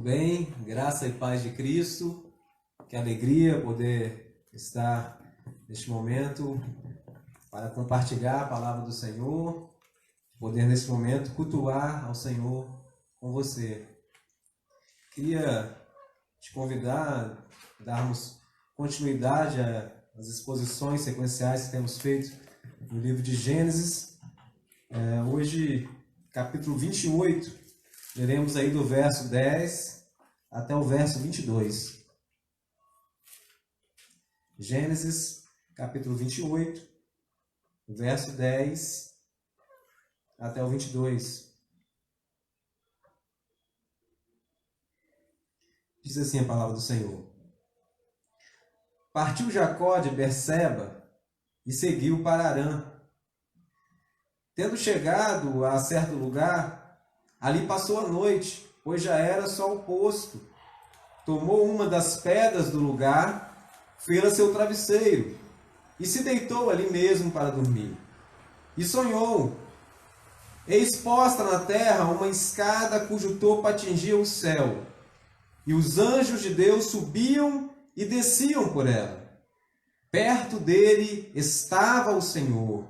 bem? Graça e paz de Cristo. Que alegria poder estar neste momento para compartilhar a palavra do Senhor, poder nesse momento cultuar ao Senhor com você. Queria te convidar a darmos continuidade às exposições sequenciais que temos feito no livro de Gênesis. Hoje, capítulo 28, leremos aí do verso 10 até o verso 22. Gênesis, capítulo 28, verso 10 até o 22. Diz assim a palavra do Senhor. Partiu Jacó de Berseba e seguiu para Harã. Tendo chegado a certo lugar, ali passou a noite, pois já era sol posto. Tomou uma das pedras do lugar, fê-la seu travesseiro, e se deitou ali mesmo para dormir. E sonhou, eis posta na terra uma escada cujo topo atingia o céu, e os anjos de Deus subiam e desciam por ela. Perto dele estava o Senhor.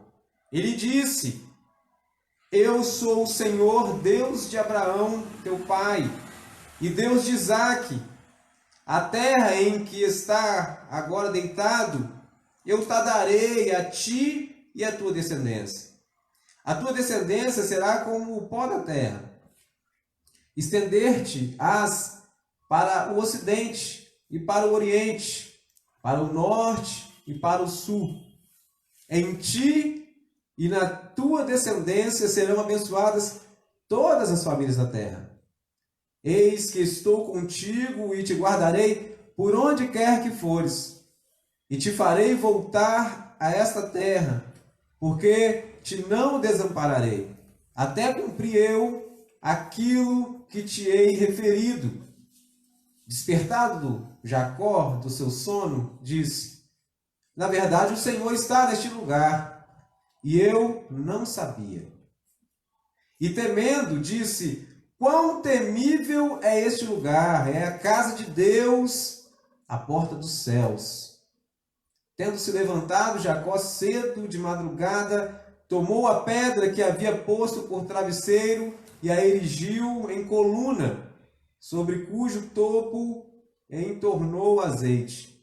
Ele disse: Eu sou o Senhor, Deus de Abraão, teu pai, e Deus de Isaque. A terra em que está agora deitado, eu te darei a ti e a tua descendência. A tua descendência será como o pó da terra. Estender-te-ás para o ocidente e para o oriente, para o norte e para o sul. Em ti e na tua descendência serão abençoadas todas as famílias da terra. Eis que estou contigo e te guardarei por onde quer que fores, e te farei voltar a esta terra, porque te não desampararei, até cumprir eu aquilo que te hei referido. Despertado Jacó do seu sono, disse: Na verdade, o Senhor está neste lugar, e eu não sabia. E temendo, disse: Quão temível é este lugar! É a casa de Deus, a porta dos céus. Tendo se levantado Jacó cedo de madrugada, tomou a pedra que havia posto por travesseiro e a erigiu em coluna, sobre cujo topo entornou azeite.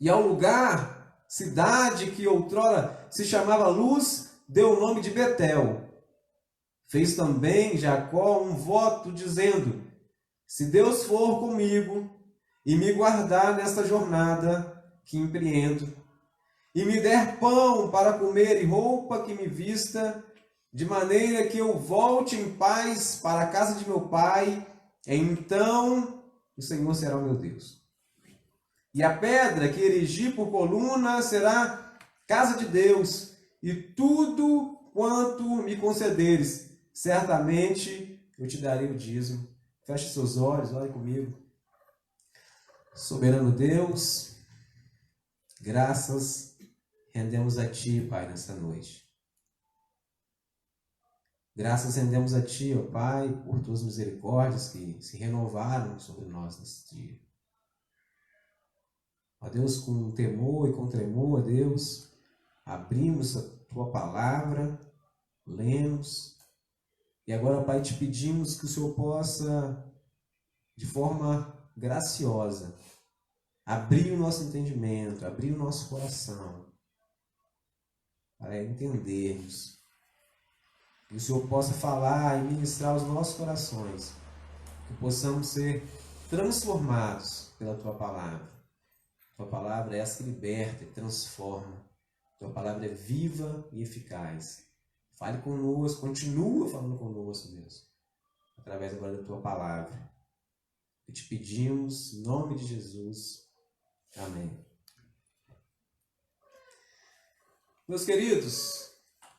E ao lugar, cidade que outrora se chamava Luz, deu o nome de Betel. Fez também Jacó um voto, dizendo: Se Deus for comigo e me guardar nesta jornada que empreendo, e me der pão para comer e roupa que me vista, de maneira que eu volte em paz para a casa de meu pai, então o Senhor será o meu Deus. E a pedra que erigi por coluna será casa de Deus, e tudo quanto me concederes, certamente eu te darei o dízimo. Feche seus olhos, ore comigo. Soberano Deus, graças rendemos a Ti, Pai, nesta noite. Graças rendemos a Ti, ó Pai, por Tuas misericórdias que se renovaram sobre nós neste dia. Ó Deus, com temor e com tremor, ó Deus, abrimos a Tua palavra, lemos, e agora, Pai, te pedimos que o Senhor possa, de forma graciosa, abrir o nosso entendimento, abrir o nosso coração, para entendermos. Que o Senhor possa falar e ministrar os nossos corações, que possamos ser transformados pela Tua palavra. Tua palavra é essa que liberta e transforma. Tua palavra é viva e eficaz. Fale conosco, continua falando conosco, Deus, através agora da Tua palavra. E te pedimos, em nome de Jesus. Amém. Meus queridos,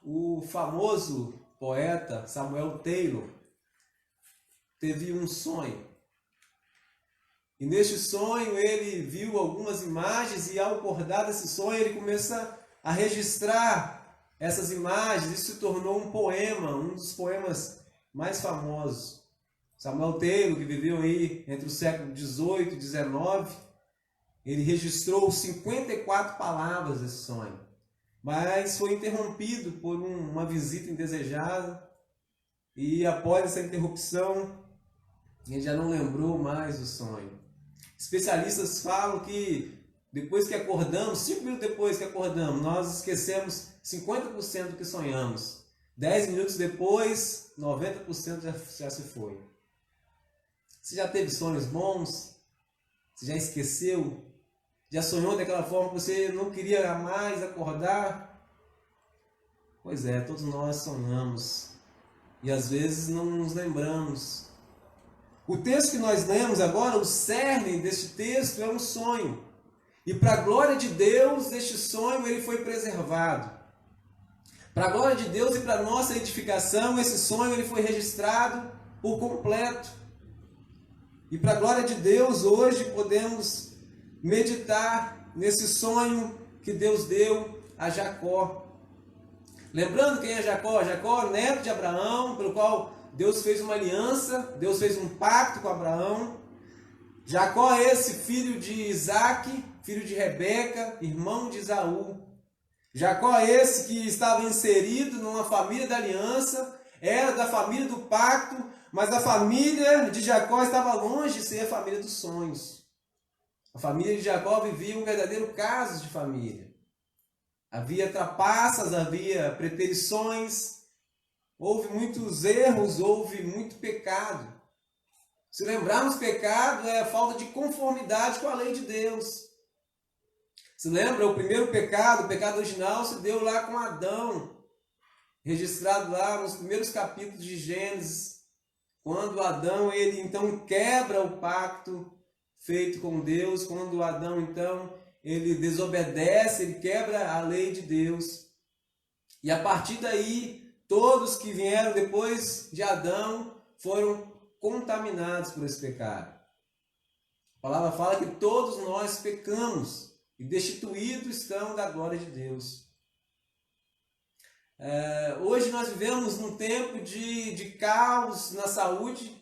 o famoso poeta Samuel Taylor teve um sonho. E neste sonho ele viu algumas imagens e ao acordar desse sonho ele começa a registrar essas imagens. Isso se tornou um poema, um dos poemas mais famosos. Samuel Taylor, que viveu aí entre o século XVIII e XIX, ele registrou 54 palavras desse sonho, mas foi interrompido por uma visita indesejada e após essa interrupção, ele já não lembrou mais do sonho. Especialistas falam que depois que acordamos, 5 minutos depois que acordamos, nós esquecemos 50% do que sonhamos. 10 minutos depois, 90% já se foi. Você já teve sonhos bons? Você já esqueceu? Já sonhou daquela forma que você não queria mais acordar? Pois é, todos nós sonhamos e às vezes não nos lembramos. O texto que nós lemos agora, o cerne deste texto é um sonho. E para a glória de Deus, este sonho ele foi preservado. Para a glória de Deus e para a nossa edificação, esse sonho ele foi registrado por completo. E para a glória de Deus, hoje podemos meditar nesse sonho que Deus deu a Jacó. Lembrando quem é Jacó? Jacó, neto de Abraão, pelo qual Deus fez uma aliança, Deus fez um pacto com Abraão. Jacó é esse filho de Isaac, filho de Rebeca, irmão de Esaú. Jacó é esse que estava inserido numa família da aliança, era da família do pacto, mas a família de Jacó estava longe de ser a família dos sonhos. A família de Jacó vivia um verdadeiro caso de família. Havia trapaças, havia preterições, houve muitos erros, houve muito pecado. Se lembrarmos, pecado é a falta de conformidade com a lei de Deus. Se lembra, o primeiro pecado, o pecado original, se deu lá com Adão, registrado lá nos primeiros capítulos de Gênesis, quando Adão, ele então quebra o pacto feito com Deus, quando Adão então, ele desobedece, ele quebra a lei de Deus. E a partir daí, todos que vieram depois de Adão foram contaminados por esse pecado. A palavra fala que todos nós pecamos e destituídos estão da glória de Deus. Hoje nós vivemos num tempo de caos na saúde.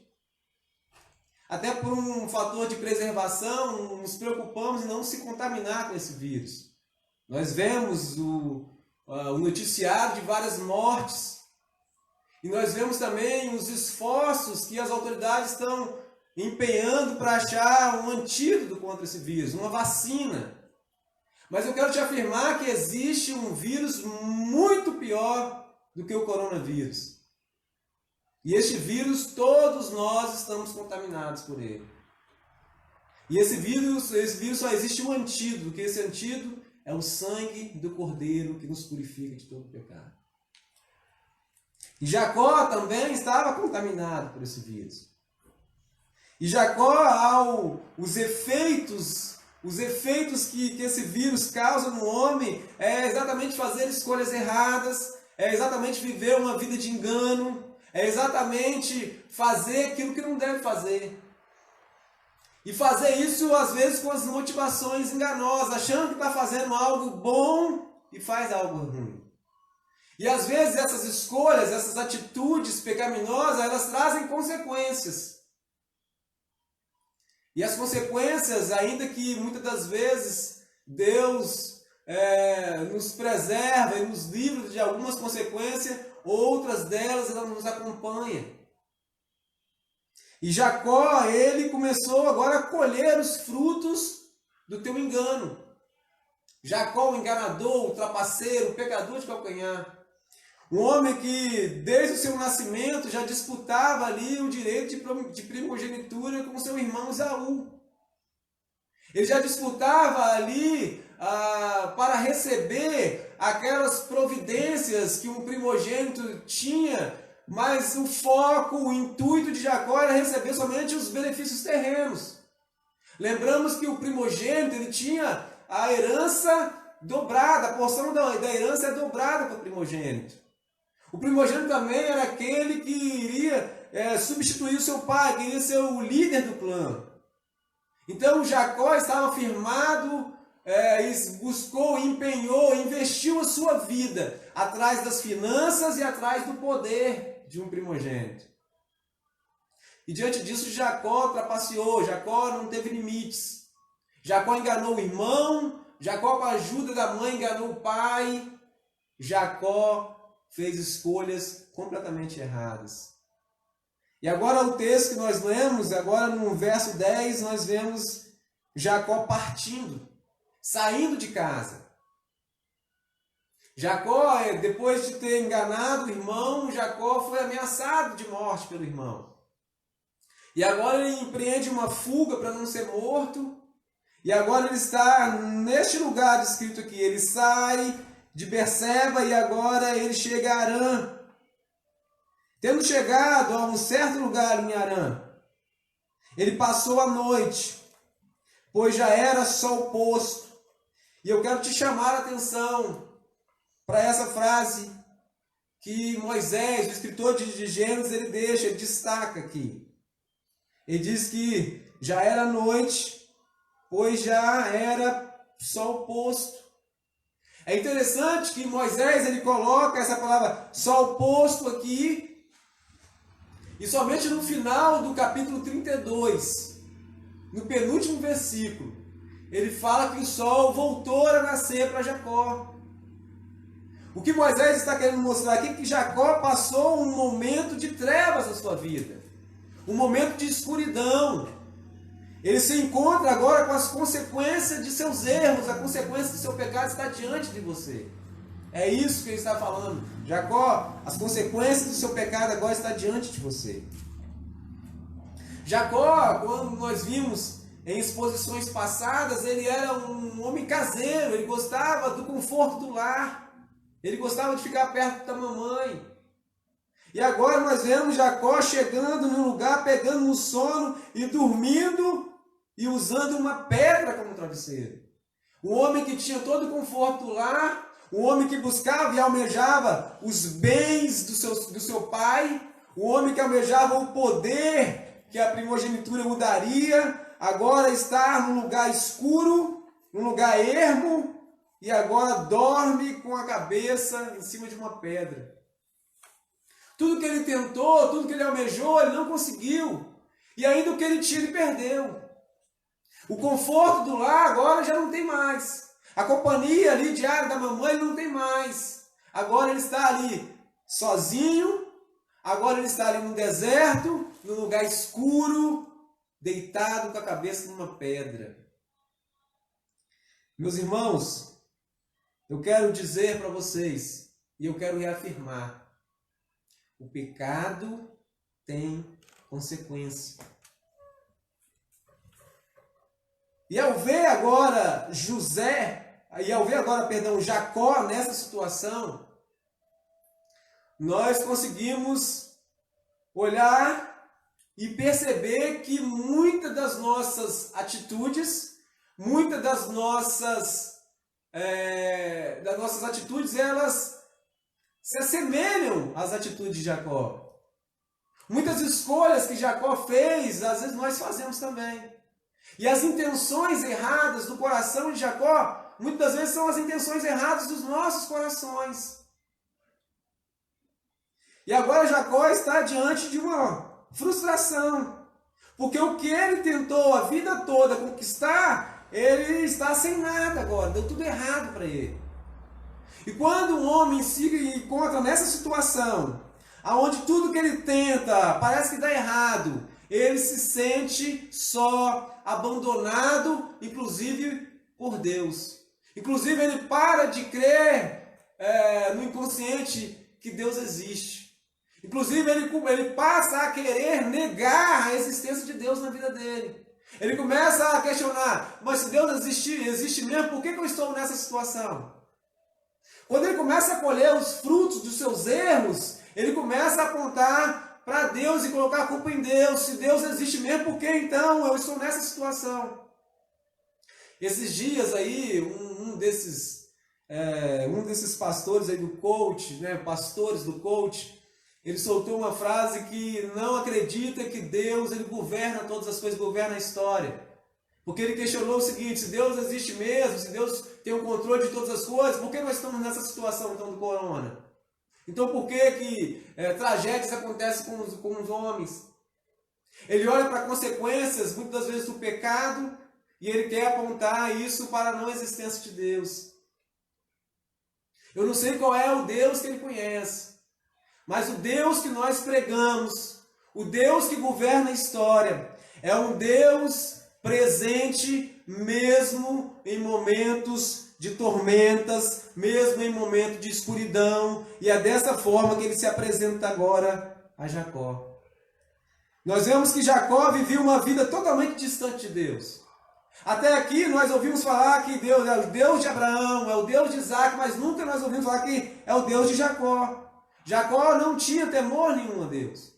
Até por um fator de preservação, nos preocupamos em não se contaminar com esse vírus. Nós vemos o noticiário de várias mortes. E nós vemos também os esforços que as autoridades estão empenhando para achar um antídoto contra esse vírus, uma vacina. Mas eu quero te afirmar que existe um vírus muito pior do que o coronavírus. E este vírus, todos nós estamos contaminados por ele. E esse vírus só existe um antídoto, que esse antídoto é o sangue do Cordeiro que nos purifica de todo pecado. E Jacó também estava contaminado por esse vírus. E Jacó, os efeitos que esse vírus causa no homem é exatamente fazer escolhas erradas, é exatamente viver uma vida de engano, é exatamente fazer aquilo que não deve fazer. E fazer isso às vezes com as motivações enganosas, achando que está fazendo algo bom e faz algo ruim. E às vezes essas escolhas, essas atitudes pecaminosas, elas trazem consequências. E as consequências, ainda que muitas das vezes Deus nos preserva e nos livra de algumas consequências, outras delas ela nos acompanha. E Jacó, ele começou agora a colher os frutos do teu engano. Jacó, o enganador, o trapaceiro, o pecador de calcanhar. Um homem que, desde o seu nascimento, já disputava ali o direito de primogenitura com seu irmão Esaú. Ele já disputava ali para receber aquelas providências que um primogênito tinha, mas o foco, o intuito de Jacó era receber somente os benefícios terrenos. Lembramos que o primogênito ele tinha a herança dobrada, a porção da herança é dobrada para o primogênito. O primogênito também era aquele que iria substituir o seu pai, que iria ser o líder do clã. Então Jacó estava firmado, buscou, empenhou, investiu a sua vida atrás das finanças e atrás do poder de um primogênito. E diante disso Jacó trapaceou, Jacó não teve limites. Jacó enganou o irmão, Jacó com a ajuda da mãe enganou o pai. Jacó fez escolhas completamente erradas. E agora o texto que nós lemos, agora no verso 10, nós vemos Jacó partindo, saindo de casa. Jacó, depois de ter enganado o irmão, Jacó foi ameaçado de morte pelo irmão. E agora ele empreende uma fuga para não ser morto. E agora ele está neste lugar descrito aqui. Ele sai de Berseba e agora ele chega a Harã. Tendo chegado a um certo lugar em Harã, ele passou a noite, pois já era sol posto. E eu quero te chamar a atenção para essa frase que Moisés, o escritor de Gênesis, ele destaca aqui. Ele diz que já era noite, pois já era sol posto. É interessante que Moisés ele coloca essa palavra sol posto aqui, e somente no final do capítulo 32, no penúltimo versículo, ele fala que o sol voltou a nascer para Jacó. O que Moisés está querendo mostrar aqui é que Jacó passou um momento de trevas na sua vida, um momento de escuridão. Ele se encontra agora com as consequências de seus erros, a consequência do seu pecado está diante de você. É isso que ele está falando. Jacó, as consequências do seu pecado agora estão diante de você. Jacó, quando nós vimos em exposições passadas, ele era um homem caseiro, ele gostava do conforto do lar, ele gostava de ficar perto da mamãe. E agora nós vemos Jacó chegando num lugar, pegando um sono e dormindo e usando uma pedra como travesseiro. Um homem que tinha todo o conforto do lar, um homem que buscava e almejava os bens do seu pai, um homem que almejava o poder que a primogenitura o daria, agora está num lugar escuro, num lugar ermo, e agora dorme com a cabeça em cima de uma pedra. Tudo que ele tentou, tudo que ele almejou, ele não conseguiu. E ainda o que ele tinha, ele perdeu. O conforto do lar agora já não tem mais. A companhia ali diária da mamãe ele não tem mais. Agora ele está ali sozinho. Agora ele está ali no deserto, num lugar escuro, deitado com a cabeça numa pedra. Meus irmãos, eu quero dizer para vocês, e eu quero reafirmar, o pecado tem consequência. E ao ver agora Jacó nessa situação, nós conseguimos olhar e perceber que muitas das nossas atitudes, elas se assemelham às atitudes de Jacó. Muitas escolhas que Jacó fez, às vezes nós fazemos também. E as intenções erradas do coração de Jacó, muitas vezes são as intenções erradas dos nossos corações. E agora Jacó está diante de uma frustração. Porque o que ele tentou a vida toda conquistar, ele está sem nada agora, deu tudo errado para ele. E quando um homem se encontra nessa situação, onde tudo que ele tenta parece que dá errado, ele se sente só, abandonado, inclusive por Deus. Inclusive ele para de crer no inconsciente que Deus existe. Inclusive ele passa a querer negar a existência de Deus na vida dele. Ele começa a questionar, mas se Deus existe mesmo, por que eu estou nessa situação? Quando ele começa a colher os frutos dos seus erros, ele começa a apontar para Deus e colocar a culpa em Deus. Se Deus existe mesmo, por que então eu estou nessa situação? Esses dias aí, um desses pastores aí do coach, pastores do coach, ele soltou uma frase que não acredita que Deus ele governa todas as coisas, governa a história. Porque ele questionou o seguinte, se Deus existe mesmo, se Deus tem o controle de todas as coisas, por que nós estamos nessa situação então do corona? Então por que tragédias acontecem com os homens? Ele olha para consequências, muitas vezes, do pecado, e ele quer apontar isso para a não existência de Deus. Eu não sei qual é o Deus que ele conhece, mas o Deus que nós pregamos, o Deus que governa a história, é um Deus presente mesmo em momentos de tormentas, mesmo em momentos de escuridão, e é dessa forma que ele se apresenta agora a Jacó. Nós vemos que Jacó vivia uma vida totalmente distante de Deus. Até aqui nós ouvimos falar que Deus é o Deus de Abraão, é o Deus de Isaac, mas nunca nós ouvimos falar que é o Deus de Jacó. Jacó não tinha temor nenhum a Deus.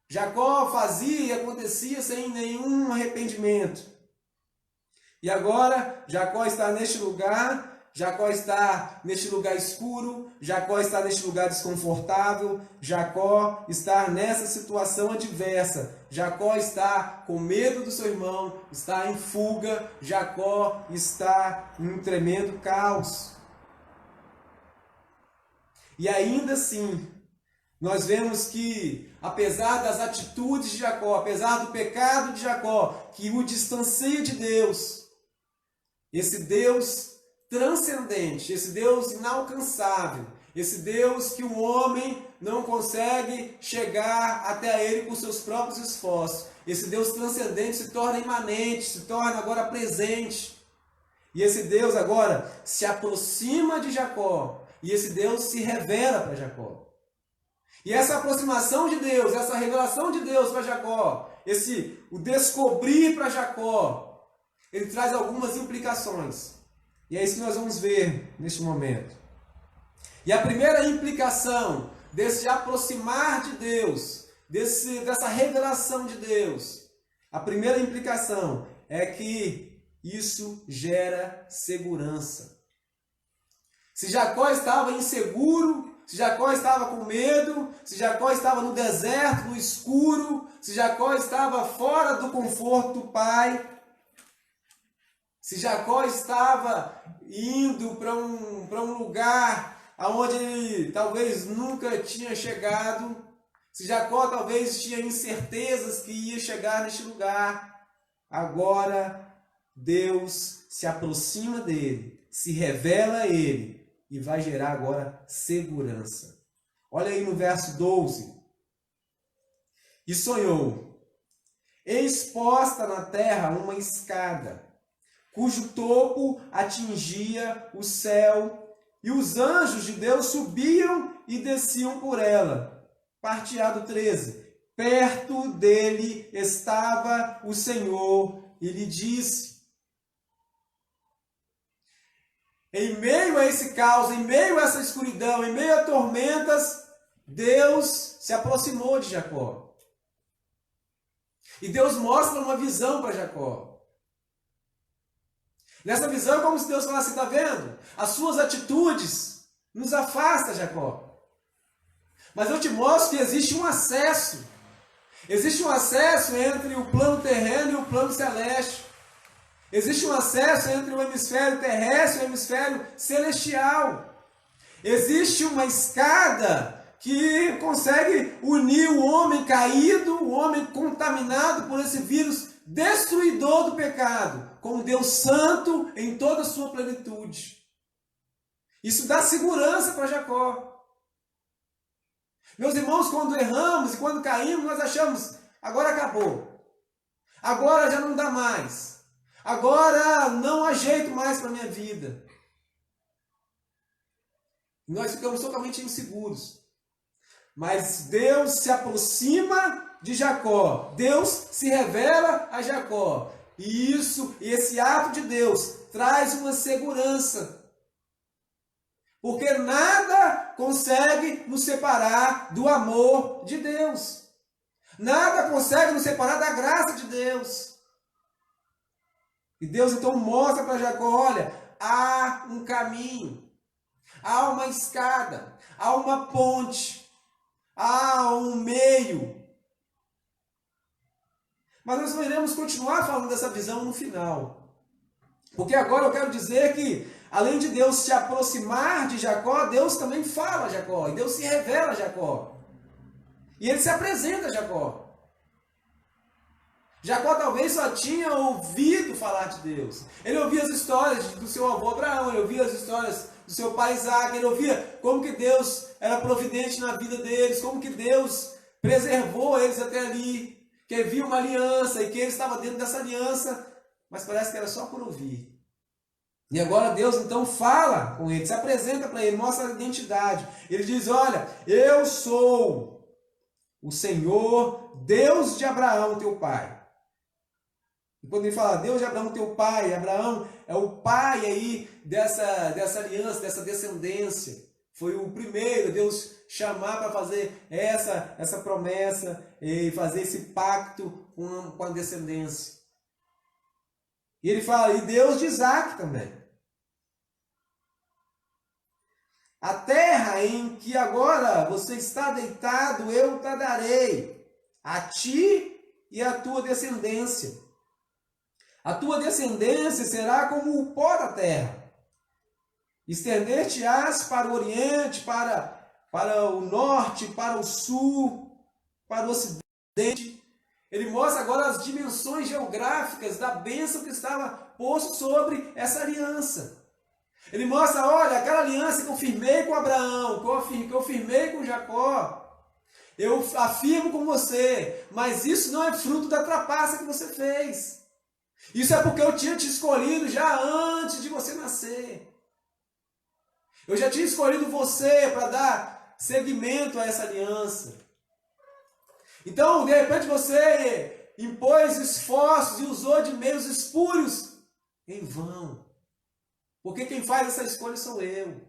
Jacó fazia e acontecia sem nenhum arrependimento. E agora Jacó está neste lugar, Jacó está neste lugar escuro, Jacó está neste lugar desconfortável, Jacó está nessa situação adversa, Jacó está com medo do seu irmão, está em fuga, Jacó está em um tremendo caos. E ainda assim, nós vemos que, apesar das atitudes de Jacó, apesar do pecado de Jacó, que o distancia de Deus, esse Deus transcendente, esse Deus inalcançável, esse Deus que o homem não consegue chegar até ele com seus próprios esforços, esse Deus transcendente se torna imanente, se torna agora presente. E esse Deus agora se aproxima de Jacó, e esse Deus se revela para Jacó. E essa aproximação de Deus, essa revelação de Deus para Jacó, o descobrir para Jacó, ele traz algumas implicações. E é isso que nós vamos ver neste momento. E a primeira implicação desse aproximar de Deus, dessa revelação de Deus, a primeira implicação é que isso gera segurança. Se Jacó estava inseguro, se Jacó estava com medo, se Jacó estava no deserto, no escuro, se Jacó estava fora do conforto do pai, se Jacó estava indo para um lugar aonde ele talvez nunca tinha chegado, se Jacó talvez tinha incertezas que ia chegar neste lugar, agora Deus se aproxima dele, se revela a ele e vai gerar agora segurança. Olha aí no verso 12. E sonhou, exposta na terra uma escada, cujo topo atingia o céu, e os anjos de Deus subiam e desciam por ela. Parteado 13. Perto dele estava o Senhor e lhe disse. Em meio a esse caos, em meio a essa escuridão, em meio a tormentas, Deus se aproximou de Jacó. E Deus mostra uma visão para Jacó. Nessa visão é como se Deus falasse, está vendo? As suas atitudes nos afastam, Jacó. Mas eu te mostro que existe um acesso. Existe um acesso entre o plano terreno e o plano celeste. Existe um acesso entre o hemisfério terrestre e o hemisfério celestial. Existe uma escada que consegue unir o homem caído, o homem contaminado por esse vírus destruidor do pecado, com Deus santo em toda a sua plenitude. Isso dá segurança para Jacó. Meus irmãos, quando erramos e quando caímos, nós achamos, agora acabou. Agora já não dá mais. Agora não há jeito mais para a minha vida. E nós ficamos totalmente inseguros. Mas Deus se aproxima de Jacó. Deus se revela a Jacó. E esse ato de Deus traz uma segurança. Porque nada consegue nos separar do amor de Deus. Nada consegue nos separar da graça de Deus. E Deus então mostra para Jacó, olha, há um caminho, há uma escada, há uma ponte, há um meio. Mas nós iremos continuar falando dessa visão no final. Porque agora eu quero dizer que, além de Deus se aproximar de Jacó, Deus também fala a Jacó. E Deus se revela a Jacó. E ele se apresenta a Jacó. Jacó talvez só tinha ouvido falar de Deus. Ele ouvia as histórias do seu avô Abraão, ele ouvia as histórias do seu pai Isaac, ele ouvia como que Deus era providente na vida deles, como que Deus preservou eles até ali, que havia uma aliança e que ele estava dentro dessa aliança, mas parece que era só por ouvir. E agora Deus então fala com ele, se apresenta para ele, mostra a identidade. Ele diz, olha, eu sou o Senhor, Deus de Abraão, teu pai. E quando ele fala Deus de Abraão, teu pai, Abraão é o pai aí dessa aliança, dessa descendência. Foi o primeiro Deus chamar para fazer essa promessa e fazer esse pacto com a descendência. E ele fala, e Deus de Isaac também. A terra em que agora você está deitado, eu te darei, a ti e a tua descendência. A tua descendência será como o pó da terra. Estender-te-ás para o oriente, para o norte, para o sul, para o ocidente. Ele mostra agora as dimensões geográficas da bênção que estava posto sobre essa aliança. Ele mostra, olha, aquela aliança que eu firmei com Abraão, que eu firmei com Jacó, eu afirmo com você, mas isso não é fruto da trapaça que você fez. Isso é porque eu tinha te escolhido já antes de você nascer. Eu já tinha escolhido você para dar seguimento a essa aliança. Então, de repente, você impôs esforços e usou de meios espúrios em vão. Porque quem faz essa escolha sou eu.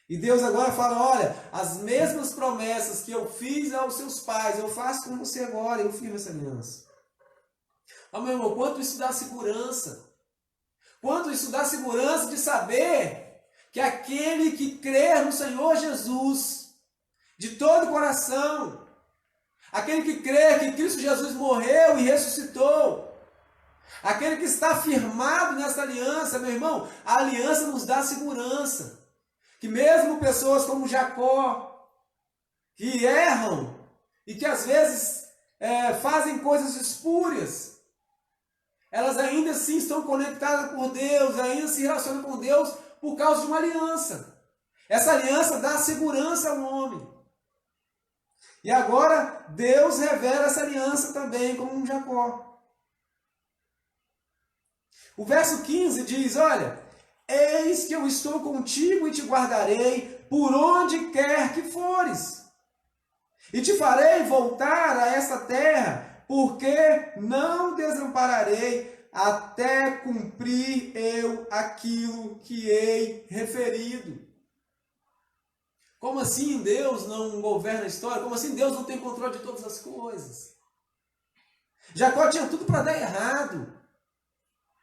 E Deus agora fala, olha, as mesmas promessas que eu fiz aos seus pais, eu faço com você agora, eu firmo essa aliança. Ah, meu irmão, quanto isso dá segurança? Quanto isso dá segurança de saber que aquele que crer no Senhor Jesus, de todo o coração, aquele que crê que Cristo Jesus morreu e ressuscitou, aquele que está firmado nessa aliança, meu irmão, a aliança nos dá segurança. Que mesmo pessoas como Jacó, que erram e que às vezes fazem coisas espúrias, elas ainda assim estão conectadas por Deus, ainda se relacionam com Deus por causa de uma aliança. Essa aliança dá segurança ao homem. E agora Deus revela essa aliança também como um Jacó. O verso 15 diz, olha, eis que eu estou contigo e te guardarei por onde quer que fores. E te farei voltar a esta terra, porque não desampararei até cumprir eu aquilo que hei referido. Como assim Deus não governa a história? Como assim Deus não tem controle de todas as coisas? Jacó tinha tudo para dar errado.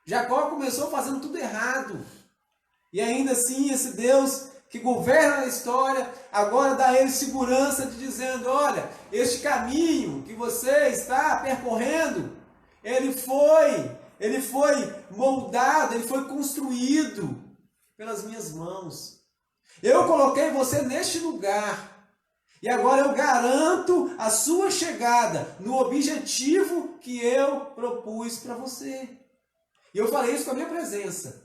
Jacó começou fazendo tudo errado. E ainda assim, esse Deus que governa a história, agora dá a ele segurança de dizendo, olha, este caminho que você está percorrendo, ele foi moldado, ele foi construído pelas minhas mãos. Eu coloquei você neste lugar. E agora eu garanto a sua chegada no objetivo que eu propus para você. E eu falei isso com a minha presença.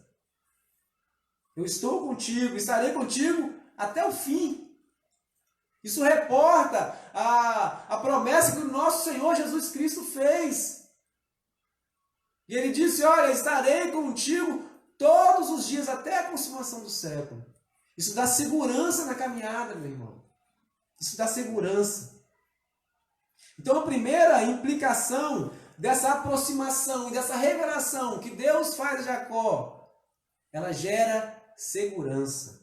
Eu estou contigo, estarei contigo até o fim. Isso reporta a promessa que o nosso Senhor Jesus Cristo fez. E ele disse, olha, estarei contigo todos os dias até a consumação do século. Isso dá segurança na caminhada, meu irmão. Isso dá segurança. Então a primeira implicação dessa aproximação e dessa revelação que Deus faz a Jacó, ela gera segurança.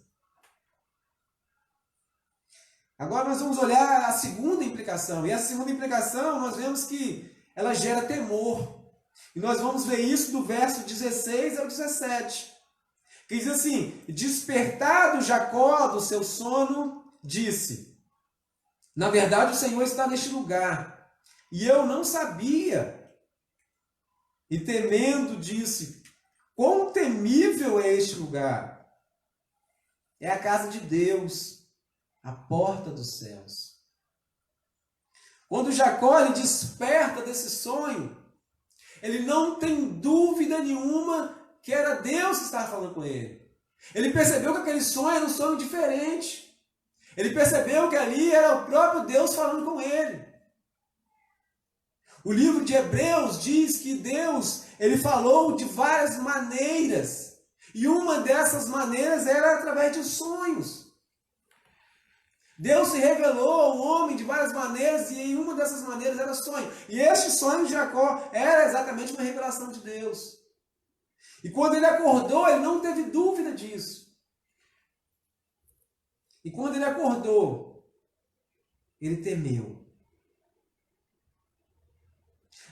Agora nós vamos olhar a segunda implicação. E a segunda implicação nós vemos que ela gera temor. E nós vamos ver isso do verso 16 ao 17. Que diz assim, despertado Jacó do seu sono, disse, na verdade o Senhor está neste lugar, e eu não sabia. E temendo disse, quão temível é este lugar? É a casa de Deus, a porta dos céus. Quando Jacó ele desperta desse sonho, Ele não tem dúvida nenhuma que era Deus que estava falando com ele. Ele percebeu que aquele sonho era um sonho diferente. Ele percebeu que ali era o próprio Deus falando com ele. O livro de Hebreus diz que Deus, ele falou de várias maneiras. E uma dessas maneiras era através de sonhos. Deus se revelou ao homem de várias maneiras e em uma dessas maneiras era sonho. E este sonho de Jacó era exatamente uma revelação de Deus. E quando ele acordou, ele não teve dúvida disso. E quando ele acordou, ele temeu.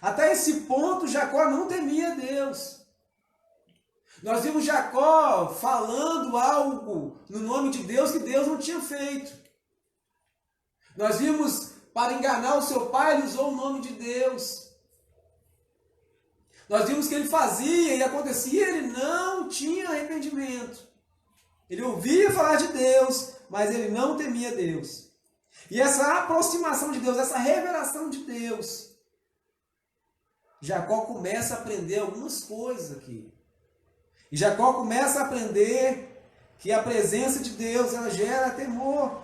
Até esse ponto, Jacó não temia Deus. Nós vimos Jacó falando algo no nome de Deus que Deus não tinha feito. Nós vimos, para enganar o seu pai, ele usou o nome de Deus. Nós vimos que ele fazia e acontecia, ele não tinha arrependimento. Ele ouvia falar de Deus, mas ele não temia Deus. E essa aproximação de Deus, essa revelação de Deus, Jacó começa a aprender algumas coisas aqui. E Jacó começa a aprender que a presença de Deus, ela gera temor.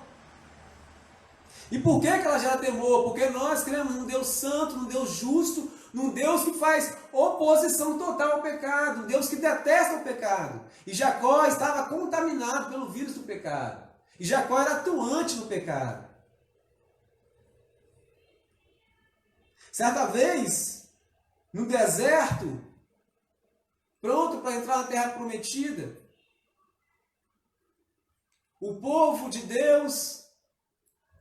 E por que ela gera temor? Porque nós cremos num Deus santo, num Deus justo, num Deus que faz oposição total ao pecado, um Deus que detesta o pecado. E Jacó estava contaminado pelo vírus do pecado. E Jacó era atuante no pecado. Certa vez, no deserto, pronto para entrar na terra prometida, o povo de Deus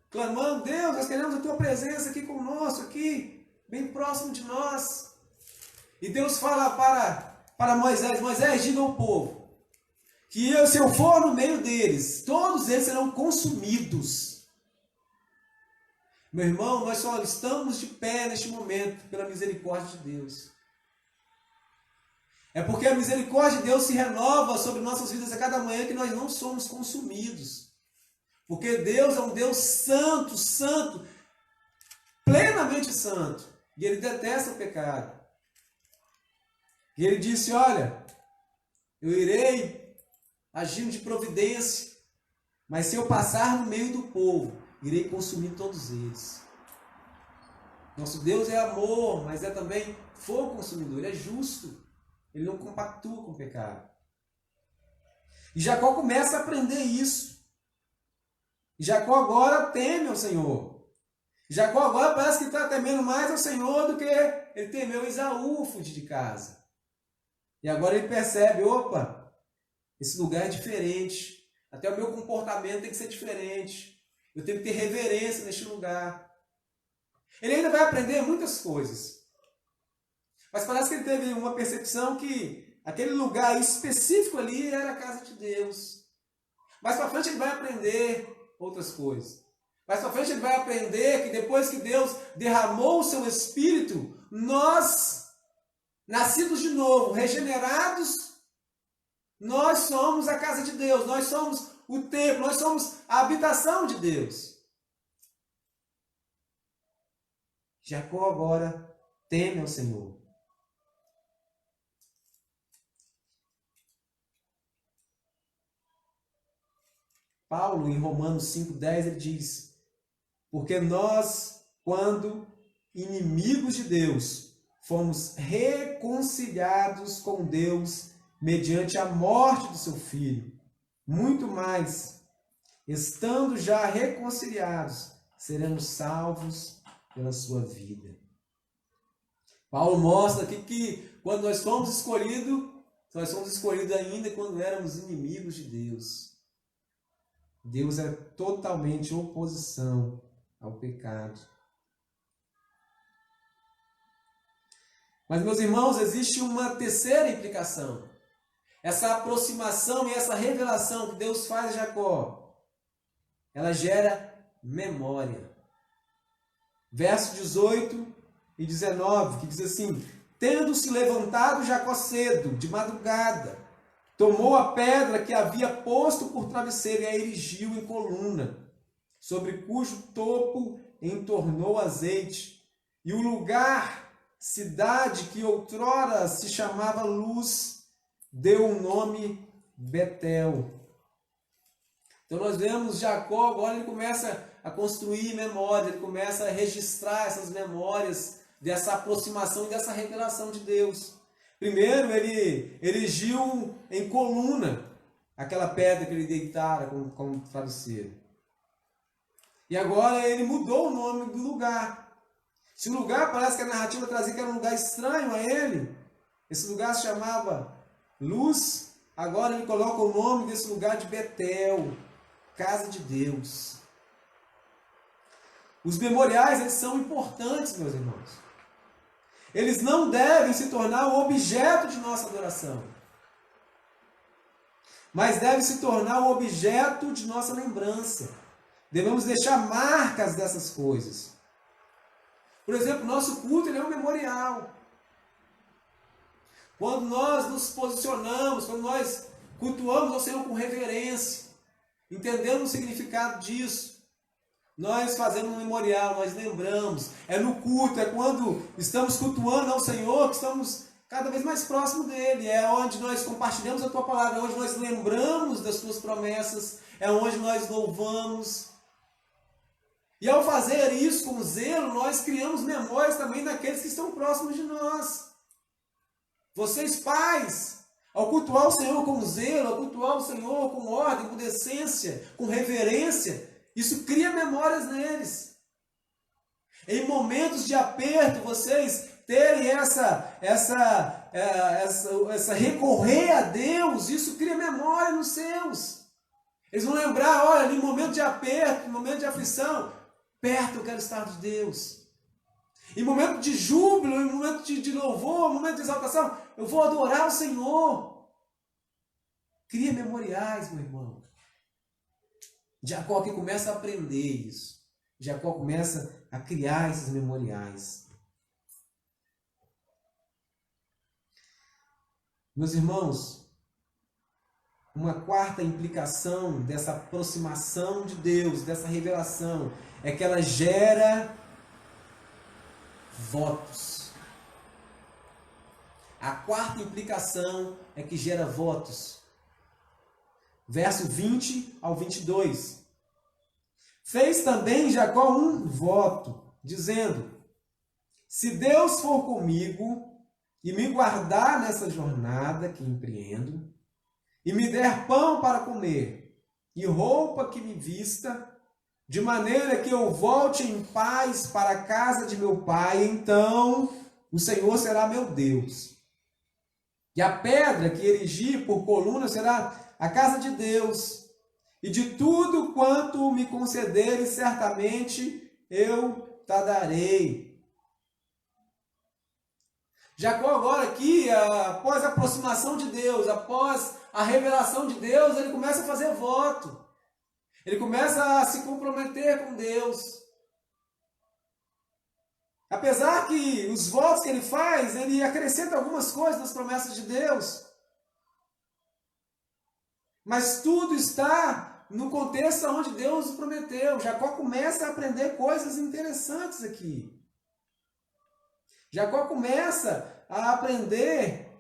clamando: Deus, nós queremos a tua presença aqui conosco, aqui, bem próximo de nós. E Deus fala para Moisés: Moisés, diga ao povo que se eu for no meio deles, todos eles serão consumidos. Meu irmão, nós só estamos de pé neste momento pela misericórdia de Deus. É porque a misericórdia de Deus se renova sobre nossas vidas a cada manhã que nós não somos consumidos. Porque Deus é um Deus santo, santo, plenamente santo. E Ele detesta o pecado. E Ele disse: olha, eu irei agindo de providência, mas se eu passar no meio do povo, irei consumir todos eles. Nosso Deus é amor, mas é também fogo consumidor. Ele é justo. Ele não compactua com o pecado. E Jacó começa a aprender isso. E Jacó agora teme ao Senhor. Jacó agora parece que está temendo mais ao Senhor do que ele temeu Esaú, fugir de casa. E agora ele percebe: opa, esse lugar é diferente. Até o meu comportamento tem que ser diferente. Eu tenho que ter reverência neste lugar. Ele ainda vai aprender muitas coisas. Mas parece que ele teve uma percepção que aquele lugar específico ali era a casa de Deus. Mais para frente ele vai aprender outras coisas. Mais para frente ele vai aprender que depois que Deus derramou o seu Espírito, nós, nascidos de novo, regenerados, nós somos a casa de Deus, nós somos o templo, nós somos a habitação de Deus. Jacó agora teme ao Senhor. Paulo, em Romanos 5,10, ele diz: porque nós, quando inimigos de Deus, fomos reconciliados com Deus mediante a morte do seu Filho. Muito mais, estando já reconciliados, seremos salvos pela sua vida. Paulo mostra aqui que quando nós fomos escolhidos ainda quando éramos inimigos de Deus. Deus é totalmente oposição ao pecado. Mas, meus irmãos, existe uma terceira implicação. Essa aproximação e essa revelação que Deus faz a Jacó, ela gera memória. Verso 18 e 19, que diz assim: tendo-se levantado Jacó cedo, de madrugada, tomou a pedra que havia posto por travesseiro e a erigiu em coluna, sobre cujo topo entornou azeite, e o lugar cidade que outrora se chamava Luz, deu o nome Betel. Então nós vemos Jacó, agora ele começa a construir memórias, ele começa a registrar essas memórias dessa aproximação e dessa revelação de Deus. Primeiro ele erigiu em coluna aquela pedra que ele deitara como travesseiro. E agora ele mudou o nome do lugar. Se o lugar, parece que a narrativa trazia que era um lugar estranho a ele, esse lugar se chamava Luz, agora ele coloca o nome desse lugar de Betel, casa de Deus. Os memoriais, eles são importantes, meus irmãos. Eles não devem se tornar o objeto de nossa adoração, mas devem se tornar o objeto de nossa lembrança. Devemos deixar marcas dessas coisas. Por exemplo, nosso culto ele é um memorial. Quando nós nos posicionamos, quando nós cultuamos ao Senhor com reverência, entendendo o significado disso, nós fazemos um memorial, nós lembramos. É no culto, é quando estamos cultuando ao Senhor que estamos cada vez mais próximo dele. É onde nós compartilhamos a tua palavra, é onde nós lembramos das tuas promessas, é onde nós louvamos. E ao fazer isso com zelo, nós criamos memórias também daqueles que estão próximos de nós. Vocês pais, ao cultuar o Senhor com zelo, ao cultuar o Senhor com ordem, com decência, com reverência, isso cria memórias neles. Em momentos de aperto, vocês terem essa recorrer a Deus, isso cria memória nos seus. Eles vão lembrar, olha, em momento de aperto, em momento de aflição, perto eu quero estar de Deus. Em momento de júbilo, em momento de louvor, em momento de exaltação, eu vou adorar o Senhor. Cria memoriais, meu irmão. Jacó que começa a aprender isso. Jacó começa a criar esses memoriais. Meus irmãos, uma quarta implicação dessa aproximação de Deus, dessa revelação, é que ela gera votos. A quarta implicação é que gera votos. Verso 20 ao 22. Fez também Jacó um voto, dizendo: se Deus for comigo e me guardar nessa jornada que empreendo, e me der pão para comer e roupa que me vista, de maneira que eu volte em paz para a casa de meu pai, então o Senhor será meu Deus. E a pedra que erigi por coluna será a casa de Deus, e de tudo quanto me concederes, certamente eu te darei. Jacó agora aqui, após a aproximação de Deus, após a revelação de Deus, ele começa a fazer voto. Ele começa a se comprometer com Deus. Apesar que os votos que ele faz, ele acrescenta algumas coisas nas promessas de Deus. Mas tudo está no contexto onde Deus prometeu. Jacó começa a aprender coisas interessantes aqui. Jacó começa a aprender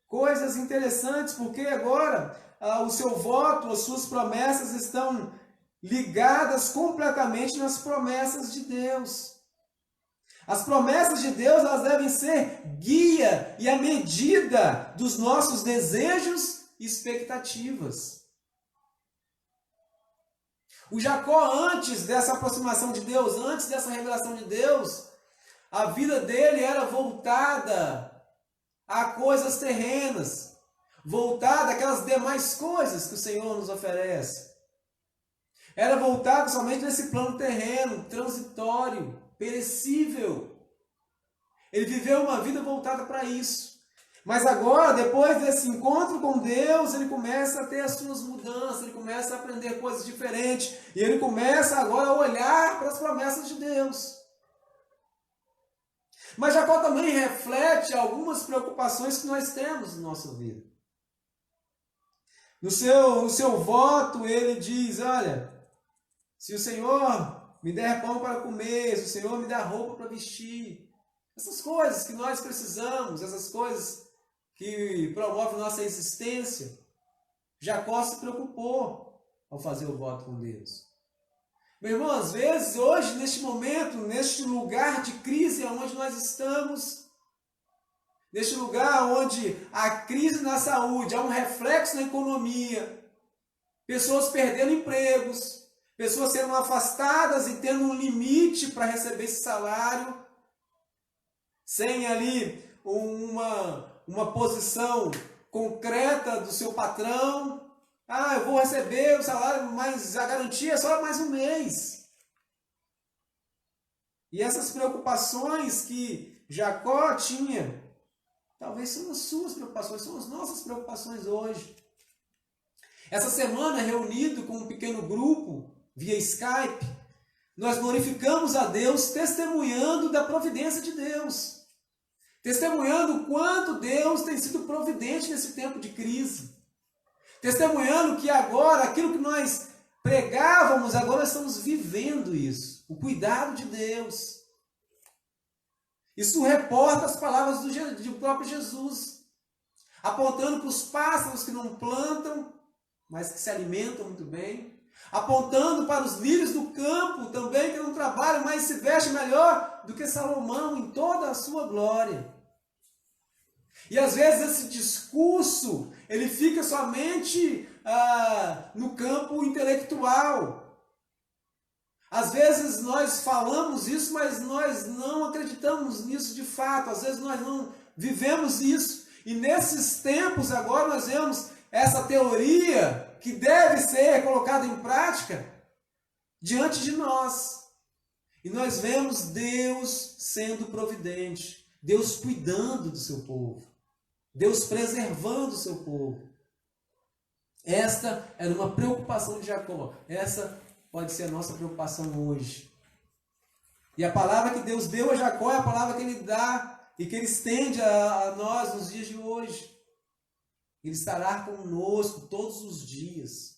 coisas interessantes, porque agora o seu voto, as suas promessas estão ligadas completamente nas promessas de Deus. As promessas de Deus, elas devem ser guia e a medida dos nossos desejos e expectativas. O Jacó, antes dessa aproximação de Deus, antes dessa revelação de Deus, a vida dele era voltada a coisas terrenas, voltada àquelas demais coisas que o Senhor nos oferece. Era voltado somente nesse plano terreno, transitório, perecível. Ele viveu uma vida voltada para isso. Mas agora, depois desse encontro com Deus, ele começa a ter as suas mudanças, ele começa a aprender coisas diferentes, e ele começa agora a olhar para as promessas de Deus. Mas Jacó também reflete algumas preocupações que nós temos na nossa vida. No seu voto, ele diz, olha, se o Senhor me der pão para comer, se o Senhor me der roupa para vestir, Essas coisas que nós precisamos, essas coisas que promovem nossa existência. Jacó se preocupou ao fazer o voto com Deus. Meu irmão, às vezes, hoje, neste momento, neste lugar de crise onde nós estamos, neste lugar onde há crise na saúde, há um reflexo na economia, pessoas perdendo empregos, pessoas sendo afastadas e tendo um limite para receber esse salário, sem ali uma posição concreta do seu patrão. Ah, eu vou receber o salário, mas a garantia é só mais um mês. E essas preocupações que Jacó tinha, talvez são as suas preocupações, são as nossas preocupações hoje. Essa semana, reunido com um pequeno grupo, via Skype, nós glorificamos a Deus testemunhando da providência de Deus. Testemunhando o quanto Deus tem sido providente nesse tempo de crise. Testemunhando que agora, aquilo que nós pregávamos, agora nós estamos vivendo isso. O cuidado de Deus. Isso reporta as palavras do próprio Jesus. Apontando para os pássaros que não plantam, mas que se alimentam muito bem. Apontando para os lírios do campo também, que não trabalham, mas se vestem melhor do que Salomão em toda a sua glória. E às vezes esse discurso, ele fica somente no campo intelectual. Às vezes nós falamos isso, mas nós não acreditamos nisso de fato. Às vezes nós não vivemos isso. E nesses tempos agora nós vemos essa teoria que deve ser colocada em prática diante de nós. E nós vemos Deus sendo providente, Deus cuidando do seu povo, Deus preservando o seu povo. Esta era uma preocupação de Jacó. Essa pode ser a nossa preocupação hoje. E a palavra que Deus deu a Jacó é a palavra que Ele dá e que Ele estende a nós nos dias de hoje. Ele estará conosco todos os dias.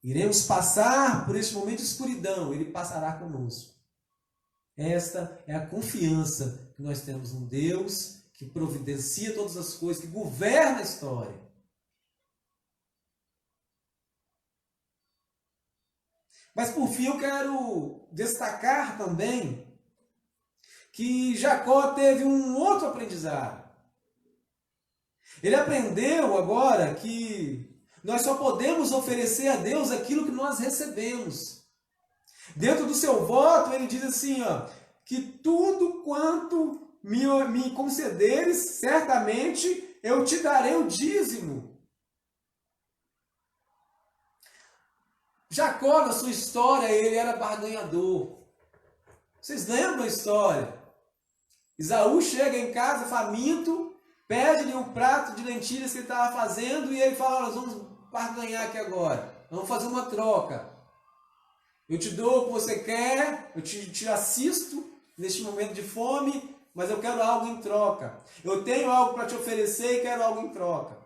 Iremos passar por este momento de escuridão, Ele passará conosco. Esta é a confiança que nós temos no Deus que providencia todas as coisas, que governa a história. Mas por fim eu quero destacar também que Jacó teve um outro aprendizado. Ele aprendeu agora que nós só podemos oferecer a Deus aquilo que nós recebemos. Dentro do seu voto, ele diz assim, que tudo quanto me concederes, certamente eu te darei o dízimo. Jacó, na sua história, ele era barganhador. Vocês lembram a história? Esaú chega em casa faminto, pede-lhe um prato de lentilhas que ele estava fazendo e ele fala, nós vamos barganhar aqui agora. Vamos fazer uma troca. Eu te dou o que você quer, eu te assisto neste momento de fome, mas eu quero algo em troca. Eu tenho algo para te oferecer e quero algo em troca.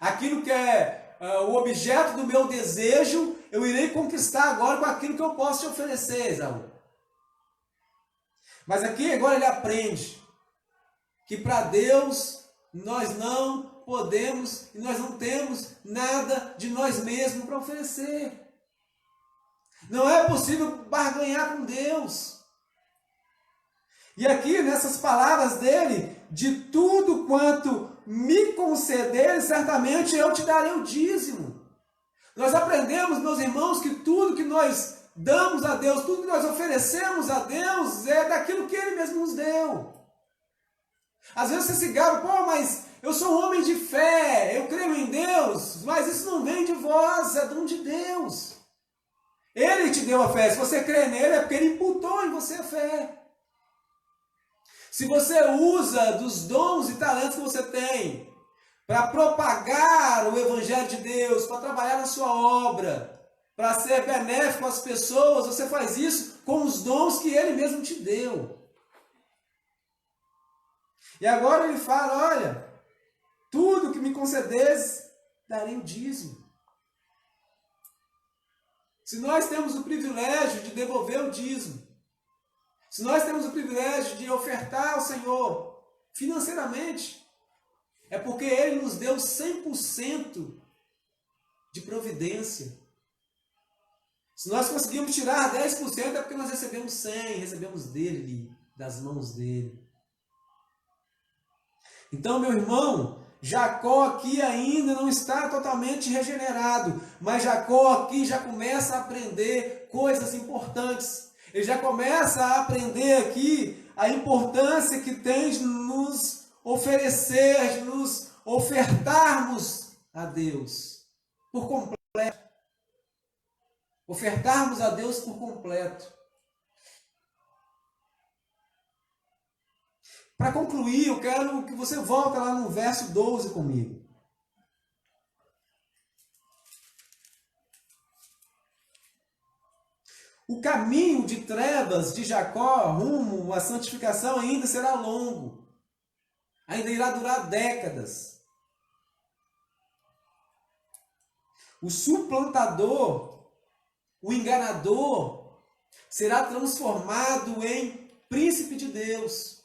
Aquilo que é o objeto do meu desejo, eu irei conquistar agora com aquilo que eu posso te oferecer, Esaú. Mas aqui agora ele aprende que para Deus nós não podemos e nós não temos nada de nós mesmos para oferecer. Não é possível barganhar com Deus. E aqui nessas palavras dele, de tudo quanto me concederes, certamente eu te darei o dízimo. Nós aprendemos, meus irmãos, que tudo que nós damos a Deus, tudo que nós oferecemos a Deus é daquilo que Ele mesmo nos deu. Às vezes você se gaba, mas eu sou um homem de fé, eu creio em Deus, mas isso não vem de vós, é dom de Deus. Ele te deu a fé, se você crê nele é porque Ele imputou em você a fé. Se você usa dos dons e talentos que você tem para propagar o Evangelho de Deus, para trabalhar na sua obra, para ser benéfico às pessoas, você faz isso com os dons que Ele mesmo te deu. E agora ele fala, olha, tudo que me concederes, darei o dízimo. Se nós temos o privilégio de devolver o dízimo, se nós temos o privilégio de ofertar ao Senhor financeiramente, é porque Ele nos deu 100% de providência. Se nós conseguimos tirar 10%, é porque nós recebemos 100%, recebemos dele, das mãos dele. Então, meu irmão, Jacó aqui ainda não está totalmente regenerado, mas Jacó aqui já começa a aprender coisas importantes. Ele já começa a aprender aqui a importância que tem de nos oferecer, de nos ofertarmos a Deus por completo. Ofertarmos a Deus por completo. Para concluir, eu quero que você volte lá no verso 12 comigo. O caminho de trevas de Jacó rumo à santificação ainda será longo. Ainda irá durar décadas. O suplantador, o enganador, será transformado em príncipe de Deus.